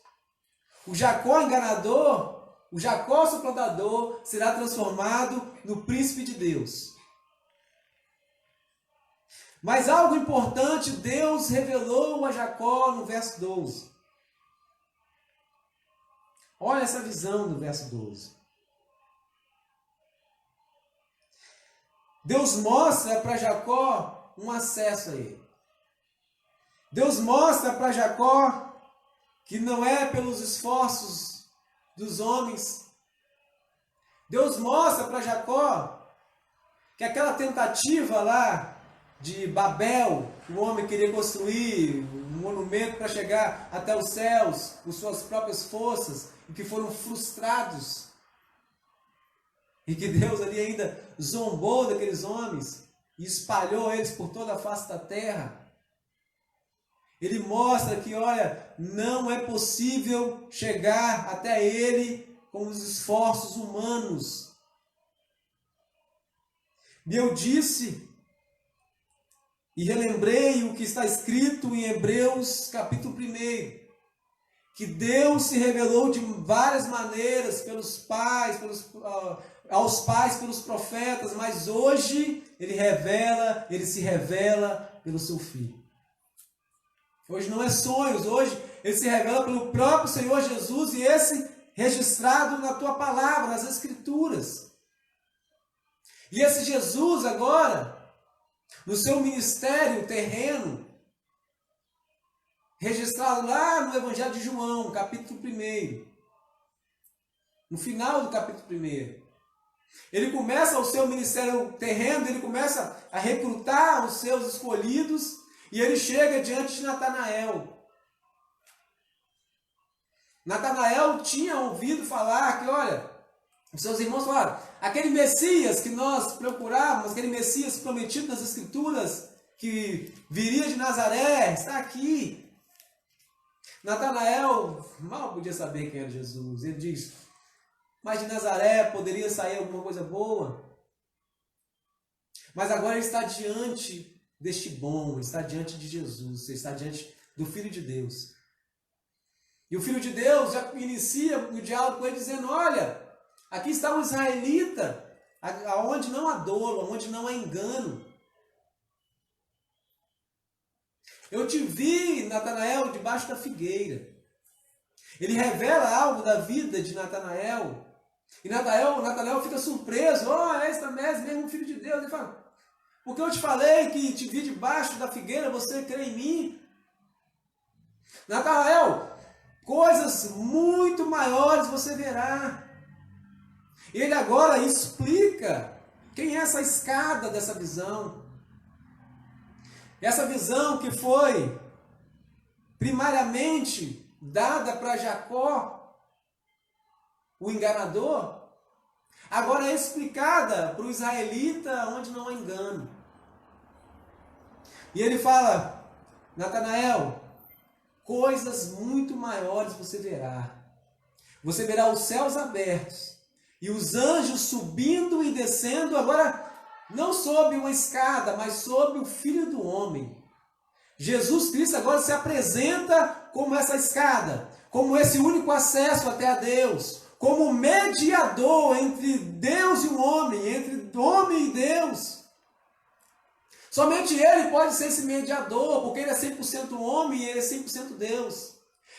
O Jacó enganador, o Jacó suplantador, será transformado no príncipe de Deus. Mas algo importante Deus revelou a Jacó no verso 12. Olha essa visão do verso 12. Deus mostra para Jacó um acesso a ele. Deus mostra para Jacó que não é pelos esforços dos homens. Deus mostra para Jacó que aquela tentativa lá de Babel, o homem queria construir um monumento para chegar até os céus, com suas próprias forças, e que foram frustrados. E que Deus ali ainda zombou daqueles homens e espalhou eles por toda a face da terra. Ele mostra que, olha, não é possível chegar até Ele com os esforços humanos. E eu disse e relembrei o que está escrito em Hebreus capítulo 1, que Deus se revelou de várias maneiras aos pais, pelos profetas, mas hoje Ele se revela pelo seu Filho. Hoje não é sonhos, hoje Ele se revela pelo próprio Senhor Jesus e esse registrado na tua palavra, nas Escrituras. E esse Jesus agora, no seu ministério terreno, registrado lá no Evangelho de João, capítulo 1, no final do capítulo 1, ele começa o seu ministério terreno, ele começa a recrutar os seus escolhidos, e ele chega diante de Natanael. Natanael tinha ouvido falar que, olha, os seus irmãos falaram, aquele Messias que nós procurávamos, aquele Messias prometido nas Escrituras, que viria de Nazaré, está aqui. Natanael mal podia saber quem era Jesus. Ele diz, mas de Nazaré poderia sair alguma coisa boa. Mas agora ele está diante deste bom, está diante de Jesus, está diante do Filho de Deus. E o Filho de Deus já inicia o diálogo com ele dizendo, olha, aqui está um israelita, aonde não há dolo, onde não há engano. Eu te vi, Natanael, debaixo da figueira. Ele revela algo da vida de Natanael. E Natanael fica surpreso. Oh, és mesmo Filho de Deus. Ele fala, porque eu te falei que te vi debaixo da figueira, você crê em mim? Natanael, coisas muito maiores você verá. Ele agora explica quem é essa escada dessa visão. Essa visão que foi primariamente dada para Jacó, o enganador, agora é explicada para o israelita onde não há engano. E ele fala, Natanael, coisas muito maiores você verá. Você verá os céus abertos e os anjos subindo e descendo, agora não sob uma escada, mas sob o Filho do Homem. Jesus Cristo agora se apresenta como essa escada, como esse único acesso até a Deus, como mediador entre Deus e o homem, entre homem e Deus. Somente Ele pode ser esse mediador, porque Ele é 100% homem e Ele é 100% Deus.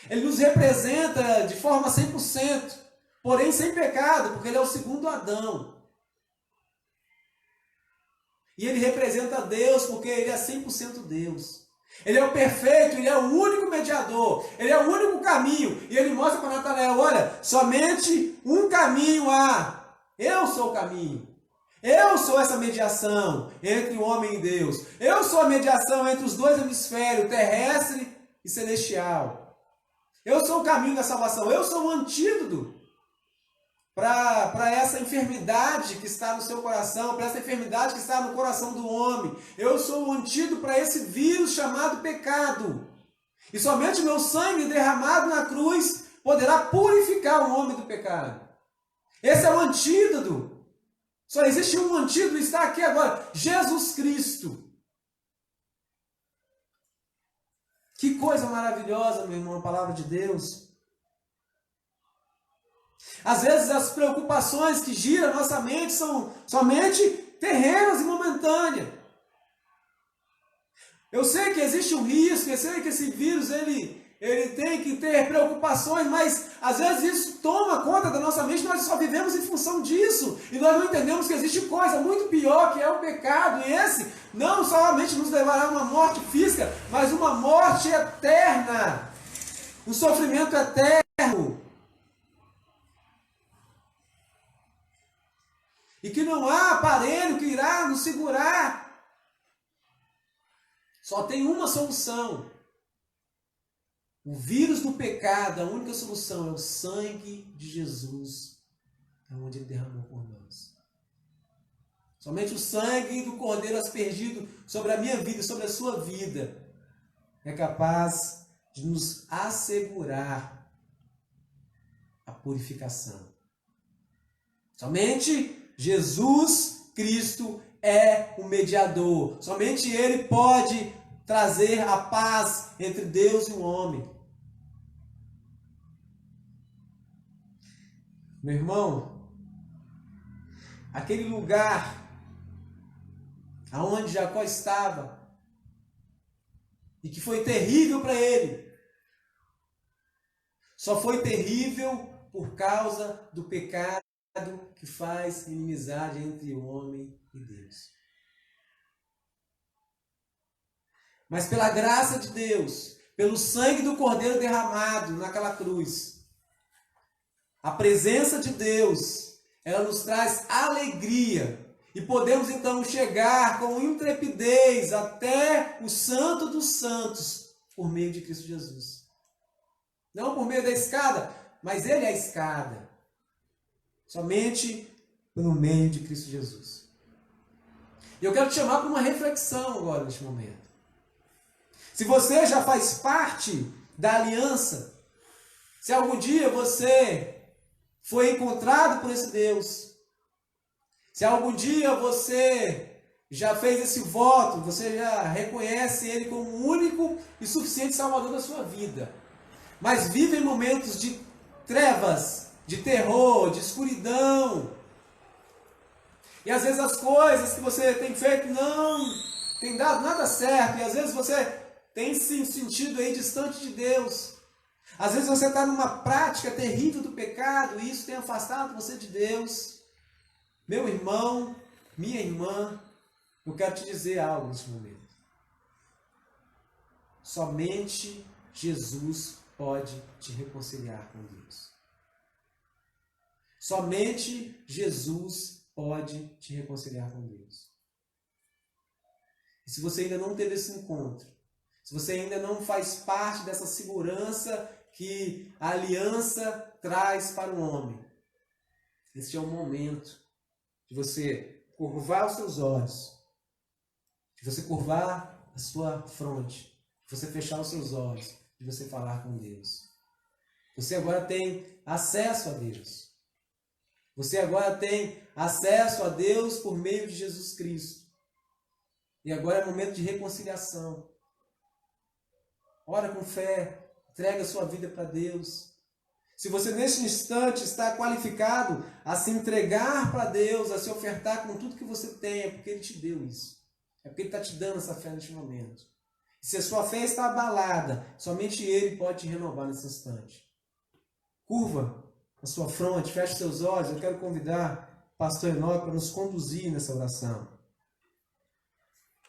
Ele nos representa de forma 100%, porém sem pecado, porque Ele é o segundo Adão. E Ele representa Deus, porque Ele é 100% Deus. Ele é o perfeito, Ele é o único mediador, Ele é o único caminho. E Ele mostra para Natanael, olha, somente um caminho há. Eu sou o caminho. Eu sou essa mediação entre o homem e Deus. Eu sou a mediação entre os dois hemisférios, terrestre e celestial. Eu sou o caminho da salvação. Eu sou o antídoto para essa enfermidade que está no seu coração, para essa enfermidade que está no coração do homem. Eu sou o antídoto para esse vírus chamado pecado. E somente o meu sangue derramado na cruz poderá purificar o homem do pecado. Esse é o antídoto. Só existe um antídoto, está aqui agora, Jesus Cristo. Que coisa maravilhosa, meu irmão, a palavra de Deus. Às vezes as preocupações que giram a nossa mente são somente terrenas e momentâneas. Eu sei que existe um risco, eu sei que esse vírus ele tem que ter preocupações, mas às vezes isso toma conta da nossa mente, nós só vivemos em função disso. E nós não entendemos que existe coisa muito pior, que é o pecado. E esse não somente nos levará a uma morte física, mas uma morte eterna. Um sofrimento eterno. E que não há aparelho que irá nos segurar. Só tem uma solução. O vírus do pecado, a única solução é o sangue de Jesus, onde Ele derramou por nós. Somente o sangue do Cordeiro aspergido sobre a minha vida e sobre a sua vida é capaz de nos assegurar a purificação. Somente Jesus Cristo é o mediador. Somente Ele pode trazer a paz entre Deus e o homem. Meu irmão, aquele lugar aonde Jacó estava e que foi terrível para ele, só foi terrível por causa do pecado que faz inimizade entre o homem e Deus. Mas pela graça de Deus, pelo sangue do Cordeiro derramado naquela cruz, a presença de Deus, ela nos traz alegria. E podemos então chegar com intrepidez até o Santo dos Santos, por meio de Cristo Jesus. Não por meio da escada, mas Ele é a escada. Somente pelo meio de Cristo Jesus. E eu quero te chamar para uma reflexão agora, neste momento. Se você já faz parte da aliança, se algum dia você foi encontrado por esse Deus, se algum dia você já fez esse voto, você já reconhece Ele como o único e suficiente Salvador da sua vida, mas vive em momentos de trevas, de terror, de escuridão, e às vezes as coisas que você tem feito não tem dado nada certo, e às vezes você tem se sentido aí distante de Deus. Às vezes você está numa prática terrível do pecado e isso tem afastado você de Deus. Meu irmão, minha irmã, eu quero te dizer algo nesse momento. Somente Jesus pode te reconciliar com Deus. Somente Jesus pode te reconciliar com Deus. E se você ainda não teve esse encontro, se você ainda não faz parte dessa segurança que a aliança traz para o homem, este é o momento de você curvar os seus olhos, de você curvar a sua fronte, de você fechar os seus olhos, de você falar com Deus. Você agora tem acesso a Deus. Você agora tem acesso a Deus por meio de Jesus Cristo. E agora é momento de reconciliação. ora com fé, entrega a sua vida para Deus. Se você neste instante está qualificado a se entregar para Deus, a se ofertar com tudo que você tem, é porque Ele te deu isso. É porque Ele está te dando essa fé neste momento. E se a sua fé está abalada, somente Ele pode te renovar nesse instante. Curva a sua fronte, feche seus olhos. Eu quero convidar o pastor Enoque para nos conduzir nessa oração.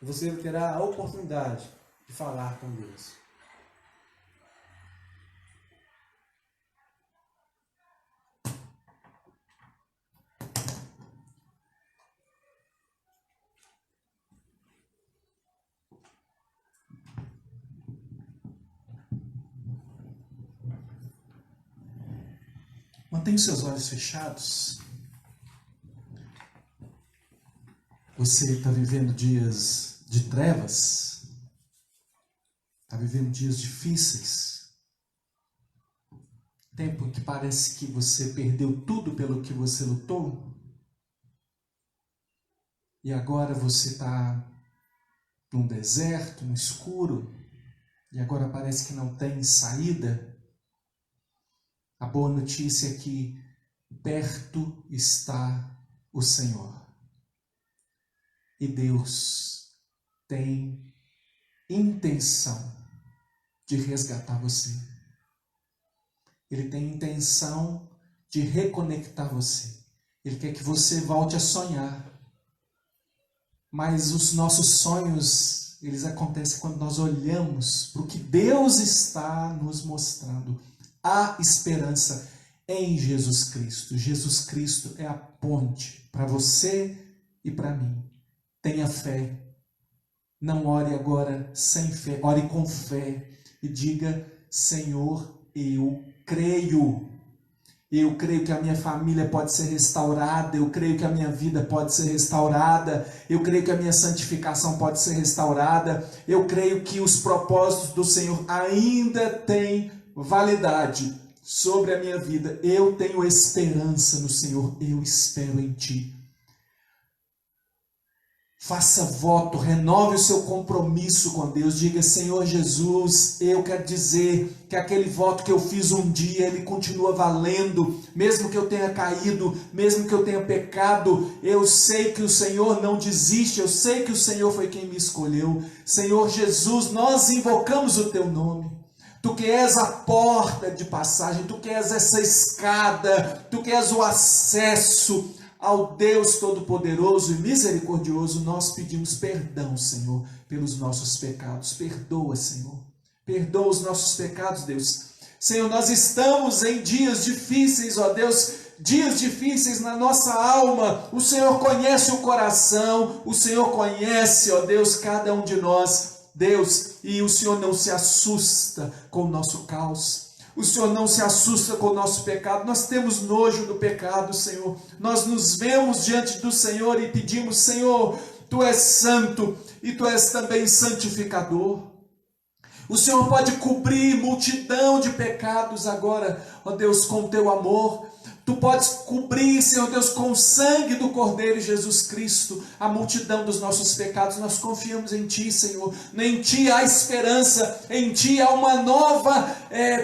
Você terá a oportunidade de falar com Deus. Mantenha os seus olhos fechados. Você está vivendo dias de trevas? Está vivendo dias difíceis? Tempo que parece que você perdeu tudo pelo que você lutou? E agora você está num deserto, no escuro, e agora parece que não tem saída? A boa notícia é que perto está o Senhor. E Deus tem intenção de resgatar você. Ele tem intenção de reconectar você. Ele quer que você volte a sonhar. Mas os nossos sonhos, eles acontecem quando nós olhamos para o que Deus está nos mostrando. Há esperança em Jesus Cristo. Jesus Cristo é a ponte para você e para mim. Tenha fé. Não ore agora sem fé. Ore com fé e diga: Senhor, eu creio. Eu creio que a minha família pode ser restaurada. Eu creio que a minha vida pode ser restaurada. Eu creio que a minha santificação pode ser restaurada. Eu creio que os propósitos do Senhor ainda têm validade sobre a minha vida. Eu tenho esperança no Senhor. Eu espero em Ti. Faça voto, renove o seu compromisso com Deus. Diga: Senhor Jesus, eu quero dizer que aquele voto que eu fiz um dia, ele continua valendo, mesmo que eu tenha caído, mesmo que eu tenha pecado. Eu sei que o Senhor não desiste, eu sei que o Senhor foi quem me escolheu. Senhor Jesus, nós invocamos o Teu nome. Tu que és a porta de passagem, Tu que és essa escada, Tu que és o acesso ao Deus Todo-Poderoso e Misericordioso. Nós pedimos perdão, Senhor, pelos nossos pecados. Perdoa, Senhor. Perdoa os nossos pecados, Deus. Senhor, nós estamos em dias difíceis, ó Deus, dias difíceis na nossa alma. O Senhor conhece o coração, o Senhor conhece, ó Deus, cada um de nós, Deus, e o Senhor não se assusta com o nosso caos. O Senhor não se assusta com o nosso pecado. Nós temos nojo do pecado, Senhor. Nós nos vemos diante do Senhor e pedimos: Senhor, Tu és santo e Tu és também santificador. O Senhor pode cobrir multidão de pecados agora, ó Deus, com Teu amor. Tu podes cobrir, Senhor Deus, com o sangue do Cordeiro Jesus Cristo, a multidão dos nossos pecados. Nós confiamos em Ti, Senhor. Em Ti há esperança, em Ti há uma nova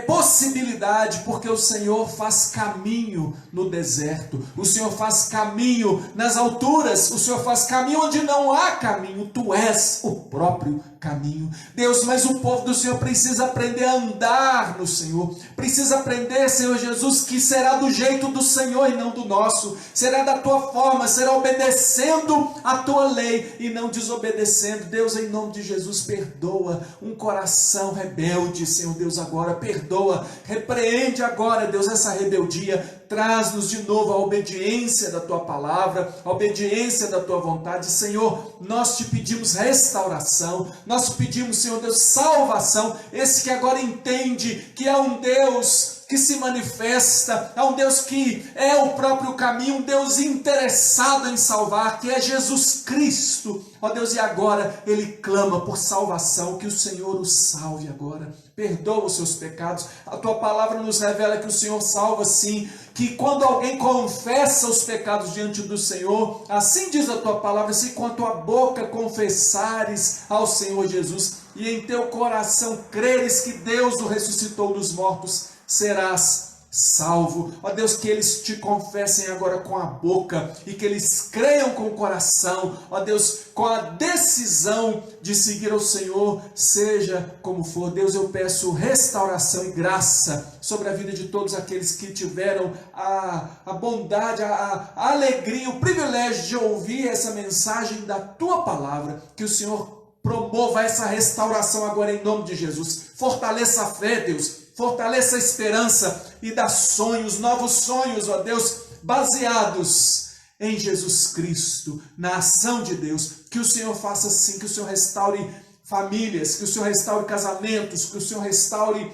possibilidade, porque o Senhor faz caminho no deserto, o Senhor faz caminho nas alturas, o Senhor faz caminho onde não há caminho. Tu és o próprio caminho, Deus. Mas o povo do Senhor precisa aprender a andar no Senhor, precisa aprender, Senhor Jesus, que será do jeito do Senhor e não do nosso, será da Tua forma, será obedecendo a Tua lei e não desobedecendo. Deus, em nome de Jesus, perdoa um coração rebelde, Senhor Deus, agora perdoa, repreende agora, Deus, essa rebeldia. Traz-nos de novo a obediência da Tua palavra, a obediência da Tua vontade. Senhor, nós Te pedimos restauração, nós Te pedimos, Senhor Deus, salvação. Esse que agora entende que há um Deus que se manifesta, há um Deus que é o próprio caminho, um Deus interessado em salvar, que é Jesus Cristo, ó Deus, e agora ele clama por salvação. Que o Senhor o salve agora, perdoa os seus pecados. A Tua palavra nos revela que o Senhor salva sim, que quando alguém confessa os pecados diante do Senhor, assim diz a Tua palavra, se com a tua boca confessares ao Senhor Jesus e em teu coração creres que Deus o ressuscitou dos mortos, serás salvo. Ó Deus, que eles te confessem agora com a boca e que eles creiam com o coração. Ó Deus, com a decisão de seguir ao Senhor, seja como for. Deus, eu peço restauração e graça sobre a vida de todos aqueles que tiveram a bondade, a alegria, o privilégio de ouvir essa mensagem da tua palavra. Que o Senhor promova essa restauração agora em nome de Jesus. Fortaleça a fé, Deus. Fortaleça a esperança e dá sonhos, novos sonhos, ó Deus, baseados em Jesus Cristo, na ação de Deus. Que o Senhor faça assim, que o Senhor restaure famílias, que o Senhor restaure casamentos, que o Senhor restaure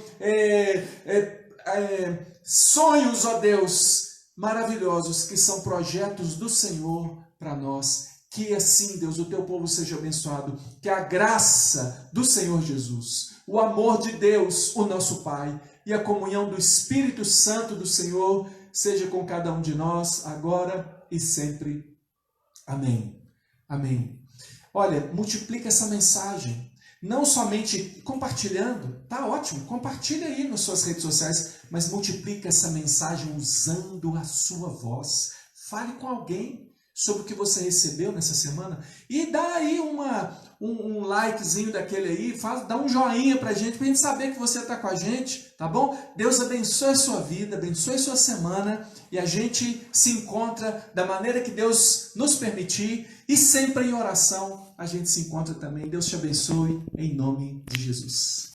sonhos, ó Deus, maravilhosos, que são projetos do Senhor para nós. Que assim, Deus, o teu povo seja abençoado, que a graça do Senhor Jesus, o amor de Deus, o nosso Pai, e a comunhão do Espírito Santo do Senhor seja com cada um de nós, agora e sempre. Amém. Amém. Olha, multiplica essa mensagem, não somente compartilhando, tá ótimo, compartilha aí nas suas redes sociais, mas multiplica essa mensagem usando a sua voz. Fale com alguém sobre o que você recebeu nessa semana e dá aí um likezinho daquele aí, dá um joinha pra gente saber que você está com a gente, tá bom? Deus abençoe a sua vida, abençoe a sua semana e a gente se encontra da maneira que Deus nos permitir e sempre em oração a gente se encontra também. Deus te abençoe em nome de Jesus.